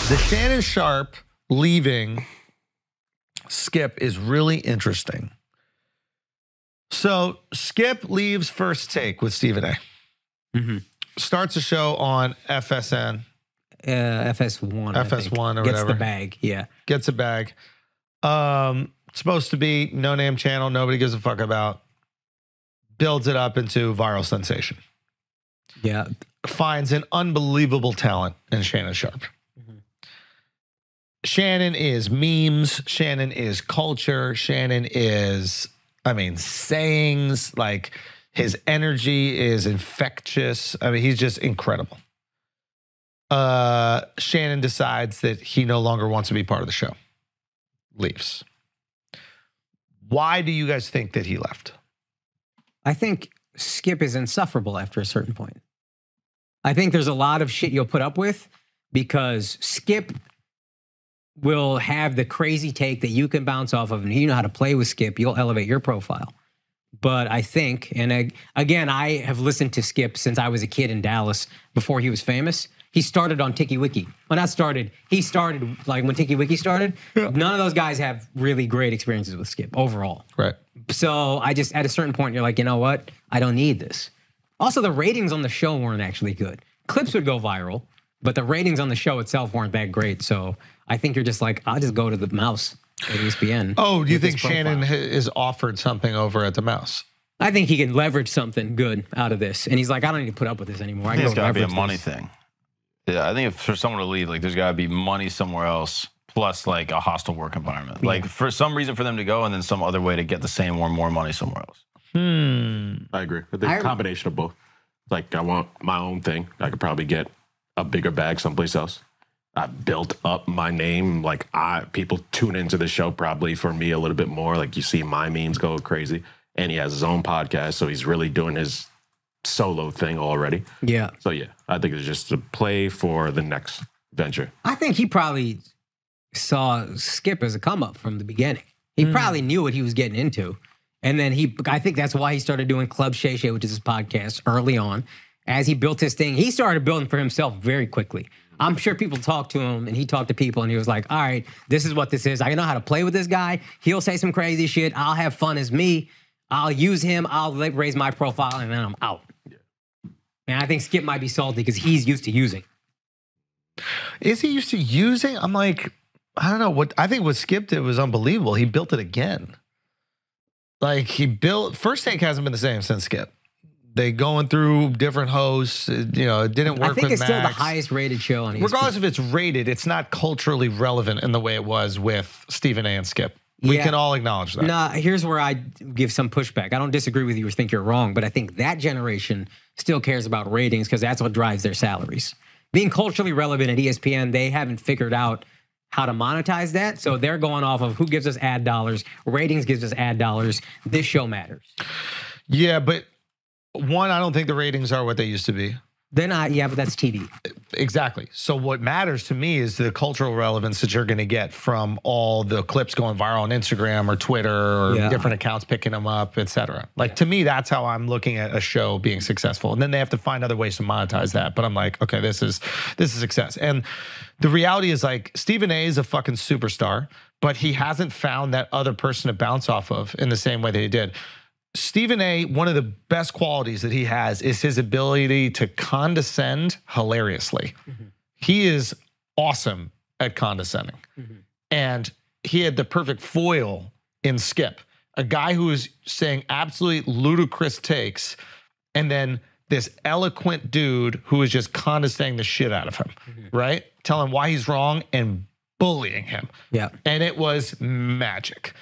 The Shannon Sharpe leaving Skip is really interesting. So Skip leaves First Take with Stephen A. Mm-hmm. Starts a show on FSN. FS1. FS1 or Gets whatever. the bag, yeah. Gets a bag. Supposed to be no-name channel, nobody gives a fuck about. Builds it up into viral sensation. Yeah. Finds an unbelievable talent in Shannon Sharpe. Mm-hmm. Shannon is memes. Shannon is culture. Shannon is, sayings. Like, his energy is infectious. He's just incredible. Shannon decides that he no longer wants to be part of the show. Leaves. Why do you guys think that he left? I think Skip is insufferable after a certain point. I think there's a lot of shit you'll put up with because Skip will have the crazy take that you can bounce off of, and you know how to play with Skip. You'll elevate your profile. But I think, and again, I have listened to Skip since I was a kid in Dallas before he was famous. He started on TikiWiki. Well, not started. He started like when TikiWiki started. Yeah. None of those guys have really great experiences with Skip overall. Right. So I just, at a certain point, you're like, you know what? I don't need this. Also, the ratings on the show weren't actually good. Clips would go viral, but the ratings on the show itself weren't that great. So I think you're just like, I'll just go to the Mouse at ESPN. Oh, do you think Shannon is offered something over at the Mouse? I think he can leverage something good out of this. And he's like, I don't need to put up with this anymore. I think it's got to be a money thing. Yeah, I think if for someone to leave, like there's got to be money somewhere else, plus like a hostile work environment. Yeah. Like for some reason for them to go, and then some other way to get the same or more money somewhere else. I agree. I think a combination of both. Like I want my own thing. I could probably get a bigger bag someplace else. I built up my name. Like people tune into the show probably for me a little bit more. Like you see my memes go crazy, and he has his own podcast, so he's really doing his solo thing already. Yeah. So yeah, I think it's just a play for the next venture. I think he probably saw Skip as a come up from the beginning. He probably knew what he was getting into. And then I think that's why he started doing Club Shay Shay, which is his podcast, early on. As he built his thing, he started building for himself very quickly. I'm sure people talked to him and he talked to people and he was like, all right, this is what this is. I know how to play with this guy. He'll say some crazy shit. I'll have fun as me. I'll use him. I'll raise my profile and then I'm out. And I think Skip might be salty because he's used to using. Is he used to using? I'm like, I don't know. What I think what Skip did was unbelievable. He built it again. Like First Take hasn't been the same since Skip. They going through different hosts. It didn't work with Max. I think it's still the highest rated show on ESPN. Regardless if it's rated, it's not culturally relevant in the way it was with Stephen A. and Skip. We can all acknowledge that. Nah, here's where I give some pushback. I don't disagree with you or think you're wrong, but I think that generation still cares about ratings because that's what drives their salaries. Being culturally relevant at ESPN, they haven't figured out how to monetize that. So they're going off of who gives us ad dollars. Ratings gives us ad dollars. This show matters. Yeah, but one, I don't think the ratings are what they used to be. They're not, yeah, but that's TV. Exactly. So what matters to me is the cultural relevance that you're going to get from all the clips going viral on Instagram or Twitter or different accounts picking them up, et cetera. Like to me, that's how I'm looking at a show being successful. And then they have to find other ways to monetize that. But I'm like, okay, this is success. And the reality is like Stephen A is a fucking superstar, but he hasn't found that other person to bounce off of in the same way that he did. Stephen A, one of the best qualities that he has is his ability to condescend hilariously. He is awesome at condescending. And he had the perfect foil in Skip, a guy who is saying absolutely ludicrous takes, and then this eloquent dude who is just condescending the shit out of him, right? Telling why he's wrong and bullying him. Yeah. And it was magic.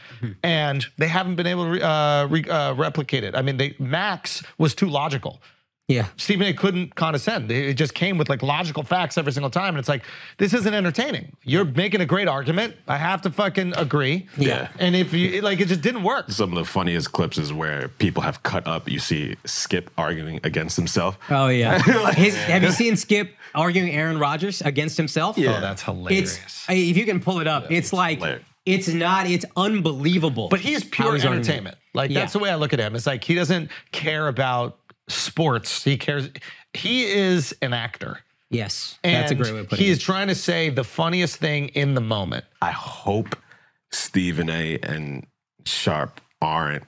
And they haven't been able to replicate it. I mean, Max was too logical. Yeah. Stephen A couldn't condescend. It just came with like logical facts every single time. And it's like, this isn't entertaining. You're making a great argument. I have to fucking agree. Yeah. And if you, like, it just didn't work. Some of the funniest clips is where people have cut up. You see Skip arguing against himself. Oh, yeah. Have you seen Skip arguing Aaron Rodgers against himself? Yeah. Oh, that's hilarious. If you can pull it up, it's like, hilarious. It's unbelievable. But he's pure entertainment. Like, that's the way I look at him. It's like, he doesn't care about sports. He cares. He is an actor. Yes, And that's a great way of putting he it. is trying to say the funniest thing in the moment. I hope Stephen A. and Sharp aren't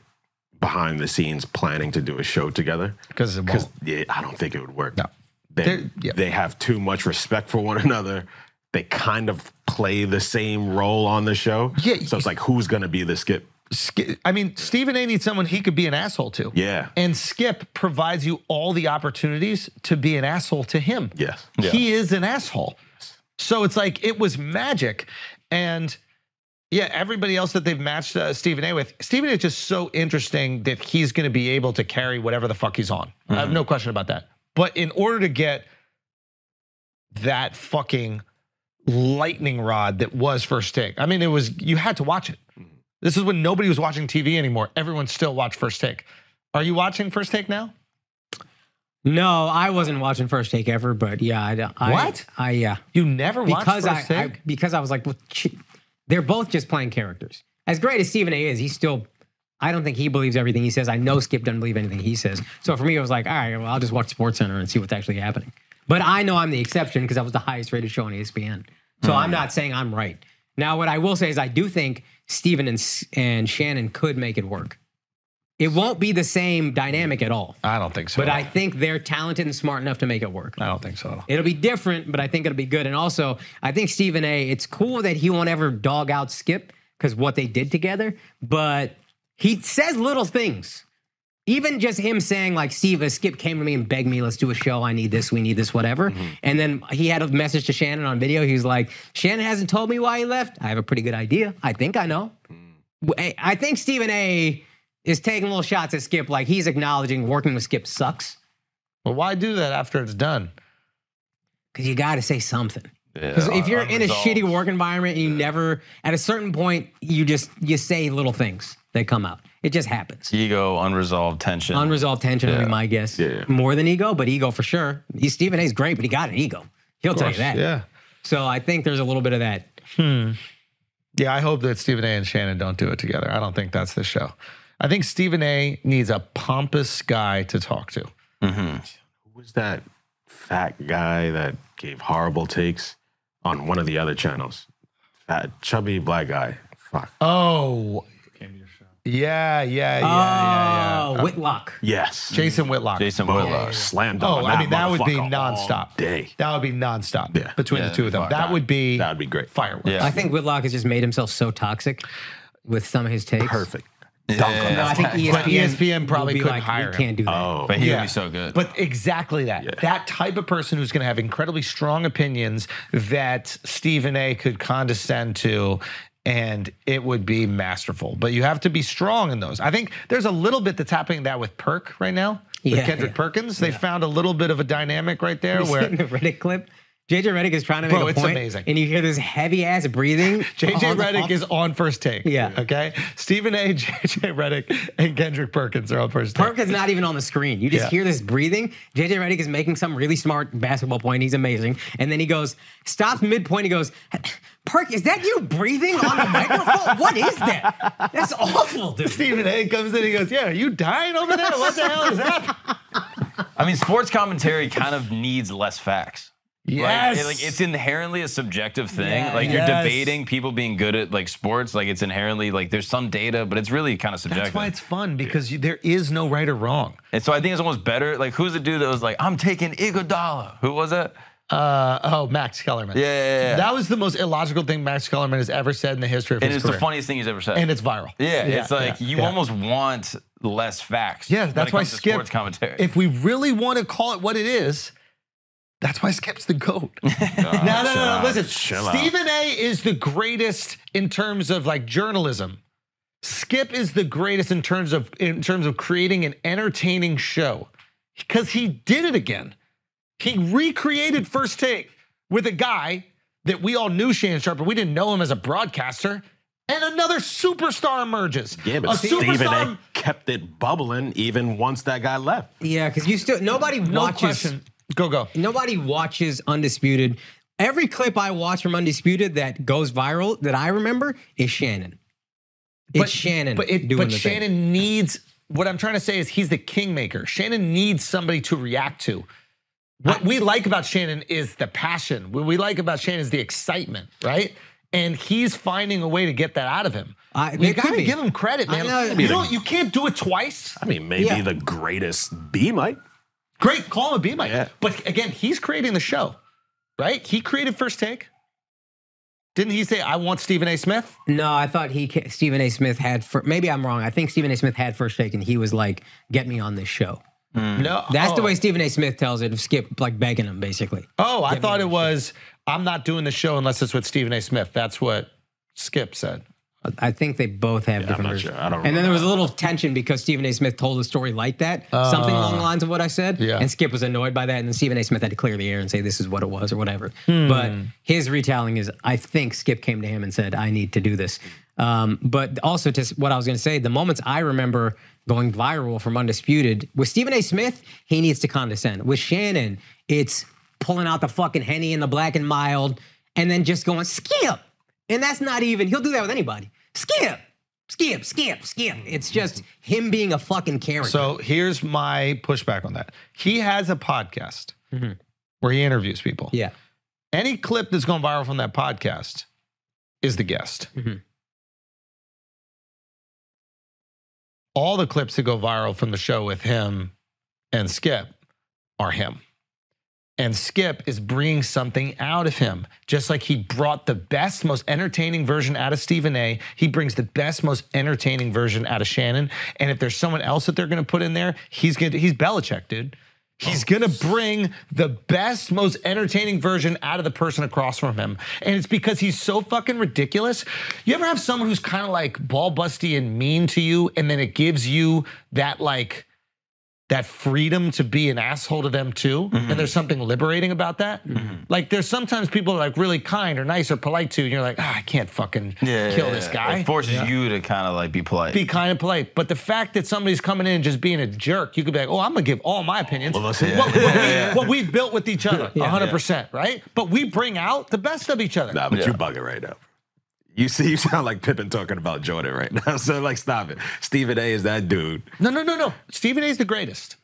behind the scenes planning to do a show together. Because it won't. Yeah, I don't think it would work. No. They have too much respect for one another. They kind of play the same role on the show. Yeah, So it's like, who's going to be the Skip? I mean, Stephen A. needs someone he could be an asshole to. Yeah. And Skip provides you all the opportunities to be an asshole to him. Yes. He is an asshole. So it's like, it was magic. And yeah, everybody else that they've matched Stephen A. with, Stephen A. is just so interesting that he's going to be able to carry whatever the fuck he's on. I have no question about that. But in order to get that fucking lightning rod that was First Take, I mean, you had to watch it. This is when nobody was watching TV anymore. Everyone still watched First Take. Are you watching First Take now? No, I wasn't watching First Take ever, but yeah. What? Yeah. You never watched Because First Take? because I was like, well, they're both just playing characters. As great as Stephen A. is, he's still, I don't think he believes everything he says. I know Skip doesn't believe anything he says. So for me, it was like, all right, well, I'll just watch SportsCenter and see what's actually happening. But I know I'm the exception because that was the highest rated show on ESPN. So I'm not saying I'm right. Now, what I will say is I do think Steven and Shannon could make it work. It won't be the same dynamic at all. I don't think so. But I think they're talented and smart enough to make it work. I don't think so at all. It'll be different, but I think it'll be good. And also, I think Stephen A., it's cool that he won't ever dog out Skip because what they did together, but he says little things. Even just him saying, like, Skip came to me and begged me, let's do a show. I need this. We need this, whatever. And then he had a message to Shannon on video. He was like, Shannon hasn't told me why he left. I have a pretty good idea. I think I know. I think Stephen A. is taking little shots at Skip, like he's acknowledging working with Skip sucks. Well, why do that after it's done? Because you got to say something. Yeah, Because if you're in a unresolved. shitty work environment and you never, at a certain point, you say little things that come out. It just happens. Ego, unresolved tension. Unresolved tension would be my guess. Yeah. More than ego, but ego for sure. Stephen A's great, but he got an ego. He'll tell you that. Yeah. So I think there's a little bit of that. Yeah, I hope that Stephen A. and Shannon don't do it together. I don't think that's the show. I think Stephen A. needs a pompous guy to talk to. Who was that fat guy that gave horrible takes on one of the other channels? That chubby black guy. Fuck. Oh. Yeah. Oh, Whitlock. Yes. Jason Whitlock. Jason Whitlock. Slammed Oh, on I mean, that would be motherfucker nonstop. all day. That would be nonstop Yeah. between Yeah, the two of them. fuck That would be great. fireworks. Yeah. I think Whitlock has just made himself so toxic with some of his takes. Perfect. Yeah. No, I think ESPN, But ESPN probably will be couldn't like, hire we him. can't do that. Oh. But he Yeah. would be so good. But exactly that. Yeah. That type of person who's going to have incredibly strong opinions that Stephen A. could condescend to, and it would be masterful. But you have to be strong in those. I think there's a little bit that's happening that with Perk right now, with Yeah, Kendrick yeah. Perkins. They found a little bit of a dynamic right there You where seen the Reddick clip? JJ Reddick is trying to make Bro, a it's point, amazing. and you hear this heavy ass breathing. JJ Reddick is on First Take. Yeah. Okay. Stephen A., JJ Reddick, and Kendrick Perkins are on First Take. Perk is not even on the screen. You just Yeah. hear this breathing. JJ Reddick is making some really smart basketball point. He's amazing. And then he goes, stops midpoint. He goes, Perk, is that you breathing on the microphone? What is that? That's awful, dude. Stephen A. comes in. He goes, "Yeah, are you dying over there? What the hell is that?" I mean, sports commentary kind of needs less facts. Yes. Like it's inherently a subjective thing. Yeah. Like you're Yes. debating people being good at like sports. Like it's inherently like there's some data, but it's really kind of subjective. That's why it's fun because there is no right or wrong. And so I think it's almost better. Like who's the dude that was like, I'm taking Iguodala? Who was that? Max Kellerman. Yeah. That was the most illogical thing Max Kellerman has ever said in the history of And his it's career. the funniest thing he's ever said. And it's viral. yeah, it's like you yeah. almost want less facts. Yeah, when that's it why comes to Skip. sports commentary. If we really want to call it what it is, that's why Skip's the GOAT. No. Listen, Chill out. Stephen A. is the greatest in terms of like journalism. Skip is the greatest in terms of creating an entertaining show because he did it again. He recreated First Take with a guy that we all knew, Shannon Sharp, but we didn't know him as a broadcaster. And another superstar emerges. Yeah, but a Stephen superstar. A. kept it bubbling even once that guy left. Yeah, because you still, nobody No watches. question. Go. Nobody watches Undisputed. Every clip I watch from Undisputed that goes viral that I remember is Shannon. It's Shannon doing but the Shannon thing. needs. What I'm trying to say is he's the kingmaker. Shannon needs somebody to react to. What we like about Shannon is the passion. What we like about Shannon is the excitement, right? And he's finding a way to get that out of him. You gotta give him credit, man. You can't do it twice. I mean, maybe the greatest B mic. Great, call him a B mic. Yeah. But again, he's creating the show, right? He created First Take. Didn't he say, I want Stephen A. Smith? No, I thought Stephen A. Smith had, maybe I'm wrong. I think Stephen A. Smith had First Take and he was like, get me on this show. No, that's the way Stephen A. Smith tells it. Of Skip like begging him, basically. Oh, I thought it was, I'm not doing the show unless it's with Stephen A. Smith. That's what Skip said. I think they both have different versions. Sure. I don't and then there was a little tension because Stephen A. Smith told the story like that, something along the lines of what I said. Yeah. And Skip was annoyed by that, and then Stephen A. Smith had to clear the air and say this is what it was or whatever. But his retelling is, I think Skip came to him and said, I need to do this. But also to what I was going to say, the moments I remember going viral from Undisputed, with Stephen A. Smith, he needs to condescend. With Shannon, it's pulling out the fucking Henny and the Black and Mild and then just going, Skip. And that's not even, he'll do that with anybody. Skip. It's just him being a fucking character. So here's my pushback on that. He has a podcast where he interviews people. Yeah. Any clip that's gone viral from that podcast is the guest. All the clips that go viral from the show with him and Skip are him. And Skip is bringing something out of him. Just like he brought the best, most entertaining version out of Stephen A., he brings the best, most entertaining version out of Shannon. And if there's someone else that they're gonna put in there, he's Belichick, dude. He's gonna bring the best, most entertaining version out of the person across from him. And it's because he's so fucking ridiculous. You ever have someone who's kind of like ball busty and mean to you, and then it gives you that like, that freedom to be an asshole to them too, and there's something liberating about that. Like there's sometimes people are like really kind or nice or polite to, and you're like, I can't fucking kill this guy. It forces you to kind of like be polite. Be kind and polite. But the fact that somebody's coming in and just being a jerk, you could be like, oh, I'm gonna give all my opinions. Well, what we've built with each other, 100%, right? But we bring out the best of each other. Nah, but you bugging right now. You sound like Pippen talking about Jordan right now. So like, stop it. Stephen A. is that dude. No. Stephen A. is the greatest.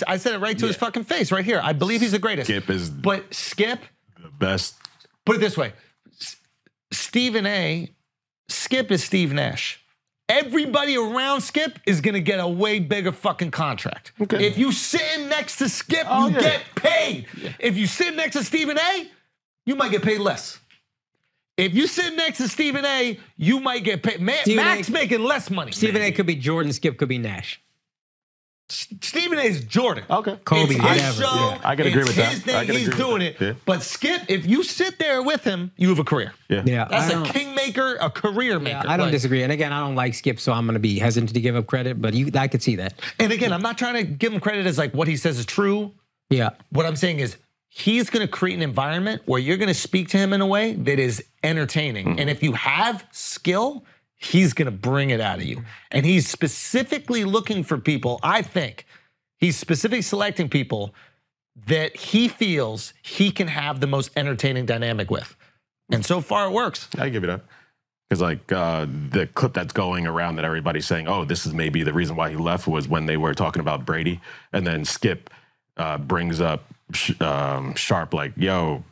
I said it right to his fucking face right here. I believe he's the greatest. Skip is the best. Put it this way. Skip is Steve Nash. Everybody around Skip is gonna get a way bigger fucking contract. Okay. If you sit next to Skip, you get paid. Yeah. If you sit next to Stephen A., you might get paid less. If you sit next to Stephen A., you might get paid. Mac's making less money. Stephen A. could be Jordan, Skip could be Nash. Stephen A. is Jordan. Okay. Kobe, it's his show. Yeah. I can agree with that. It's his thing. He's doing it. Yeah. But Skip, if you sit there with him, you have a career. Yeah. That's a kingmaker, a career maker. I don't disagree. And again, I don't like Skip, so I'm going to be hesitant to give up credit, but I could see that. And again, I'm not trying to give him credit as like what he says is true. Yeah. What I'm saying is, he's going to create an environment where you're going to speak to him in a way that is entertaining. And if you have skill, he's going to bring it out of you. And he's specifically looking for people, I think, he's specifically selecting people that he feels he can have the most entertaining dynamic with. And so far it works. I give you that. Because like the clip that's going around that everybody's saying, oh, this is maybe the reason why he left, was when they were talking about Brady. And then Skip brings up Sharp like, yo,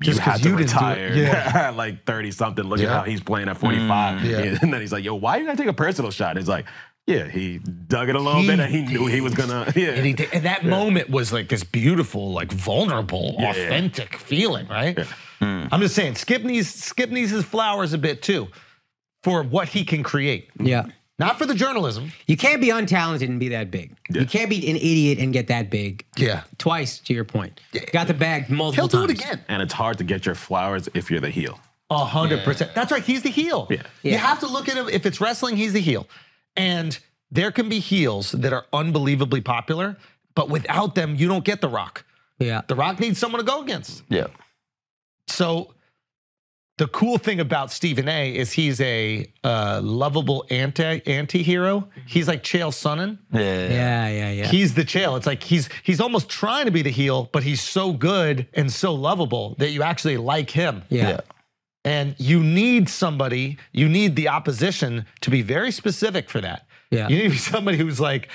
you had to retire at like 30 something. Look at how he's playing at 45. And then he's like, yo, why you gotta take a personal shot? And he's like, yeah, he dug it a little bit and he knew he was gonna. And that moment was like this beautiful, like vulnerable, authentic feeling, right? I'm just saying, Skip needs his flowers a bit too for what he can create. Yeah. Not for the journalism. You can't be untalented and be that big. You can't be an idiot and get that big. Yeah. Twice, to your point. Got the bag multiple times. He'll do it again. And it's hard to get your flowers if you're the heel. 100%. That's right, he's the heel. Yeah. You have to look at him, if it's wrestling, he's the heel. And there can be heels that are unbelievably popular, but without them, you don't get The Rock. Yeah. The Rock needs someone to go against. Yeah. So the cool thing about Stephen A. is he's a lovable anti-hero. He's like Chael Sonnen. Yeah. He's the Chael. It's like he's almost trying to be the heel, but he's so good and so lovable that you actually like him. Yeah. And you need somebody, you need the opposition to be very specific for that. Yeah. You need to be somebody who's like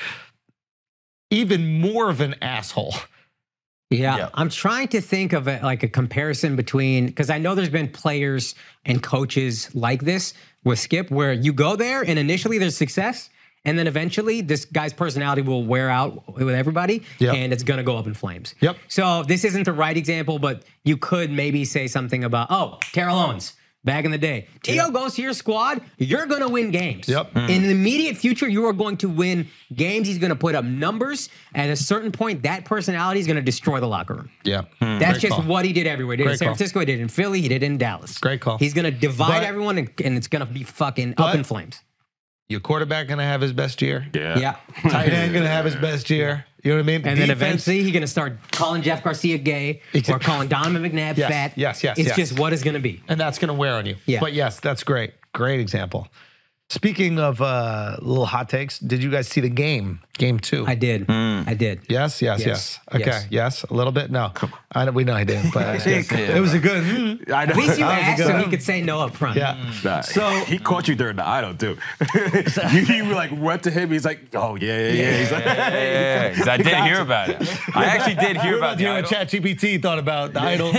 even more of an asshole Yeah, I'm trying to think of like a comparison between, because I know there's been players and coaches like this with Skip, where you go there and initially there's success, and then eventually this guy's personality will wear out with everybody, and it's going to go up in flames. Yep. So this isn't the right example, but you could maybe say something about, Terrell Owens. Back in the day, T.O. goes to your squad, you're going to win games. Yep. In the immediate future, you are going to win games. He's going to put up numbers. At a certain point, that personality is going to destroy the locker room. Yeah. That's just what he did everywhere. He did it in San Francisco, he did it in Philly, he did it in Dallas. Great call. He's going to divide everyone, and it's going to be fucking up in flames. Your quarterback going to have his best year. Yeah. Tight end going to have his best year. You know what I mean? And then eventually he's going to start calling Jeff Garcia gay or calling Donovan McNabb fat. Yes. It's just what it's going to be. And that's going to wear on you. Yeah. But yes, that's great. Great example. Speaking of little hot takes, did you guys see the game 2? I did. I did. Yes. Okay. Yes. A little bit. No, we know he didn't. But it was a good. At least you asked, so he could say no up front. Yeah. So he caught you during the idol too. you like went to him. He's like, oh yeah. He's like, Because I did hear about it. I actually did hear about the idol. ChatGPT thought about the idol.